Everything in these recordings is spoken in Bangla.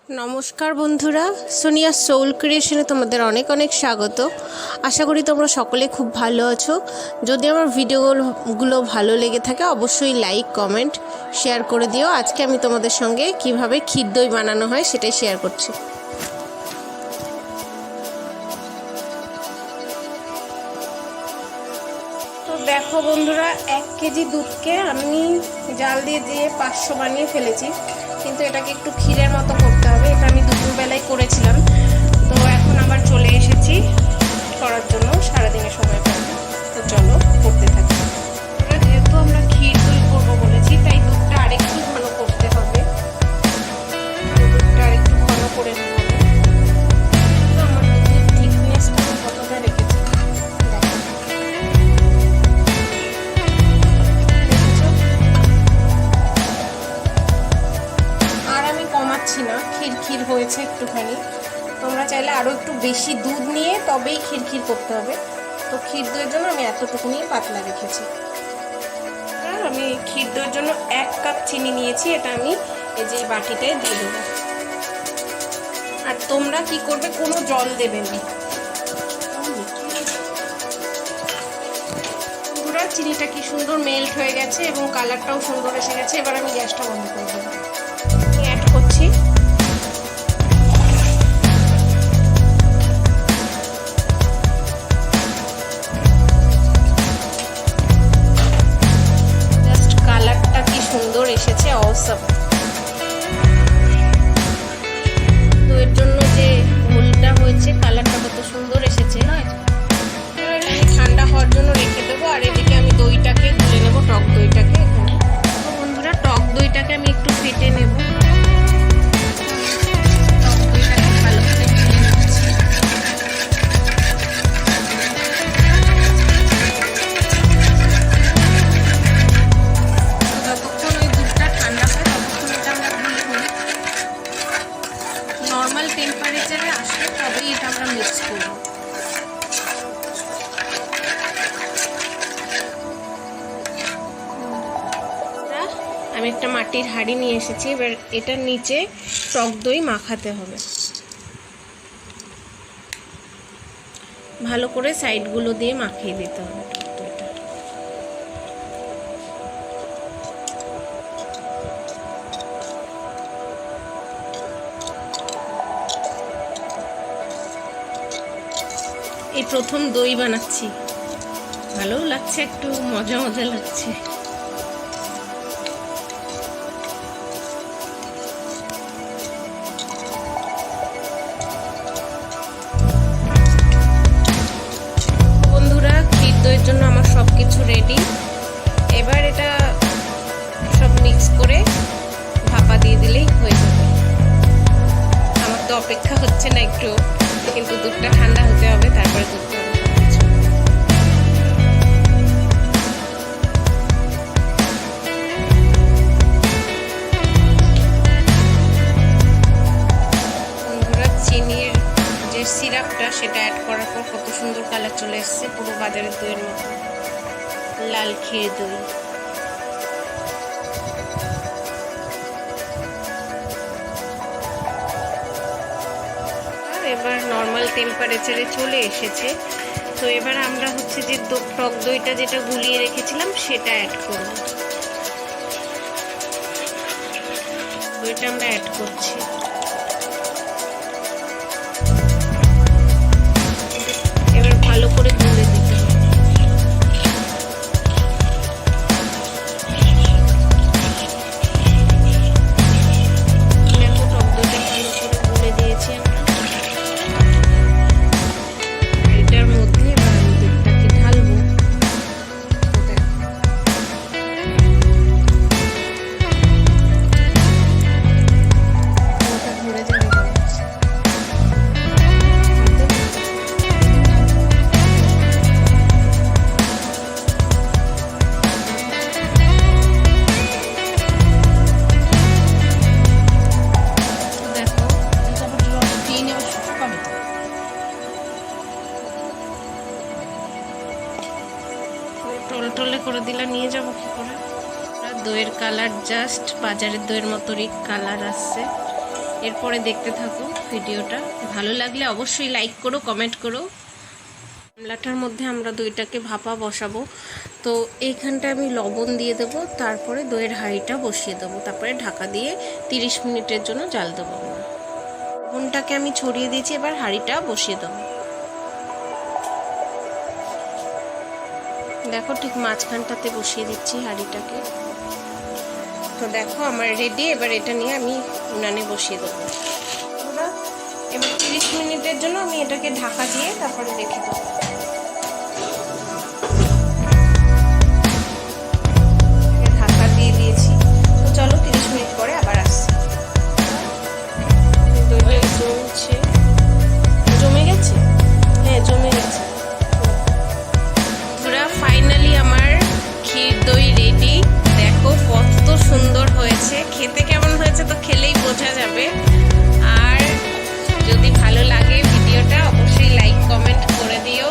নমস্কার বন্ধুরা, সোনিয়া সোল ক্রিয়েশনে তোমাদের অনেক অনেক স্বাগত। আশা করি তোমরা সকলে খুব ভালো আছো। যদি আমার ভিডিওগুলো ভালো লেগে থাকে অবশ্যই লাইক, কমেন্ট, শেয়ার করে দিও। আজকে আমি তোমাদের সঙ্গে কিভাবে ক্ষীর দই বানানো হয় সেটাই শেয়ার করছি। তো দেখো বন্ধুরা, 1 কেজি দুধকে আমি জাল দিয়ে 500 বানিয়ে ফেলেছি, কিন্তু এটাকে একটু ক্ষীরের মতো করতে হবে। এটা আমি দুপুরবেলায় করেছিলাম, তো এখন আবার চলে এসেছি করার জন্য। সারাদিনের সময় পাবো, তো চলো করতে থাকি। যেহেতু আমরা ক্ষীর দই করবো বলেছি, তাই দুধটা আরেকটু ঘন করতে হবে। দুধটা আরেকটু ঘন করে নেব। আমার দুধের থিকনেসটা কতটা রেখেছি না, ক্ষীর হয়েছে একটুখানি। তোমরা চাইলে আরও একটু বেশি দুধ নিয়ে তবেই ক্ষীর করতে হবে। তো ক্ষীর দইয়ের জন্য আমি এতটুকুনি পাতলা রেখেছি। আর আমি ক্ষীর দইয়ের জন্য 1 কাপ চিনি নিয়েছি, এটা আমি এই যে বাটিটায় দিয়ে দেবো। আর তোমরা কি করবে, কোনো জল দেবে না। পুরো চিনিটা কি সুন্দর মেল্ট হয়ে গেছে এবং কালারটাও সুন্দর এসে গেছে। এবার আমি গ্যাসটা বন্ধ করে দেবো। অ্যাড করছি সুন্দর এসেছে, অসম। তো এর জন্য যে ঘোলটা হয়েছে, কালারটা কত সুন্দর এসেছে। ঠান্ডা হওয়ার জন্য রেখে দেবো। আর এদিকে আমি দইটাকে গুলে নেবো, টক দইটাকে। এখানে তো বন্ধুরা, টক দইটাকে আমি একটু ফেটে নেব। টক দইটাকে ভালো করে গুলে নিচ্ছি। নর্মাল টেম্পারেচারে আসলে তবেই এটা আমরা মিক্স করব। আমি একটা মাটির হাঁড়ি নিয়ে এসেছি। এবার এটার নিচে টক দই মাখাতে হবে। ভালো করে সাইডগুলো দিয়ে মাখিয়ে দিতে হবে টক দইটা। এই প্রথম দই বানাচ্ছি, ভালো লাগছে, একটু মজা মজা লাগছে। বন্ধুরা, ক্ষীর দইয়ের জন্য আমার সব কিছু রেডি। এবার এটা সব মিক্স করে ভাপা দিয়ে দিলেই হয়ে যাবে। আমার তো অপেক্ষা হচ্ছে না একটু, কিন্তু দুধটা ঠান্ডা হতে হবে, তারপরে দুধটা বন্ধুরা, চিনির যে সিরাপটা সেটা অ্যাড করার পর কত সুন্দর কালার চলে এসেছে, পুরো বাজারের দইয়ের মতো লাল ক্ষীর দই। এবার নর্মাল টেম্পারেচারে চলে এসেছে। তো এবার আমরা হচ্ছে যে টক দইটা যেটা গুলিয়ে রেখেছিলাম সেটা অ্যাড করব। দইটা আমরা অ্যাড করছি। এবার ভালো করে গুলে দিতে হবে। দেখো, টক দইটা ভালো করে গুলে দিয়েছি আমরা। এটার মধ্যে এবার আমি দুধটাকে ঢালবো। ধরে যাবে। টলটলে করে দিলে নিয়ে যাবো কি করে। দইয়ের কালার জাস্ট বাজারের দইয়ের মতোই কালার আসছে। এরপরে দেখতে থাকো ভিডিওটা। ভালো লাগলে অবশ্যই লাইক করো, কমেন্ট করো। গামলাটার মধ্যে আমরা দইটাকে ভাপা বসাবো। তো এইখানটা আমি লবণ দিয়ে দেবো, তারপরে দইয়ের হাঁড়িটা বসিয়ে দেবো, তারপরে ঢাকা দিয়ে 30 মিনিটের জন্য জাল দেবো। লবণটাকে আমি ছড়িয়ে দিয়েছি, এবার হাঁড়িটা বসিয়ে দেবো। দেখো ঠিক মাঝখানটাতে বসিয়ে দিচ্ছি হাঁড়িটাকে। তো দেখো আমার রেডি। এবার এটা নিয়ে আমি উনানে বসিয়ে দেবো। এবার 30 মিনিটের জন্য আমি এটাকে ঢাকা দিয়ে তারপরে রেখে দেবো। ঢাকা দিয়ে দিয়েছি। তো চলো 30 মিনিট পরে আবার আসছি। দইটা জমছে, জমে গেছে, হ্যাঁ জমে গেছে। পুরা ফাইনালি আমার ক্ষীর দই রেডি। দেখো কত সুন্দর হয়েছে, খেতে কেমন হয়েছে তো খেলেই বোঝা যাবে। আর যদি ভালো লাগে ভিডিওটা অবশ্যই লাইক কমেন্ট করে দিও।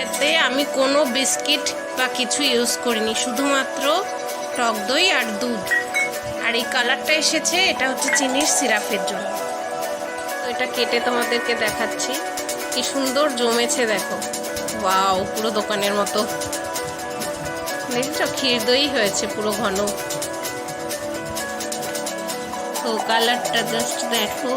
এতে আমি কোনো বিস্কিট বা কিছু ইউজ করিনি, শুধুমাত্র টক দই আর দুধ। আর এই কালারটা এসেছে, এটা হচ্ছে চিনির সিরাপের জন্য। তো এটা কেটে তোমাদেরকে দেখাচ্ছি, কি সুন্দর জমেছে দেখো। ওয়াও, পুরো দোকানের মতো। দেখছো ক্ষীর দই হয়েছে পুরো ঘন। তো কালারটা জাস্ট দেখো।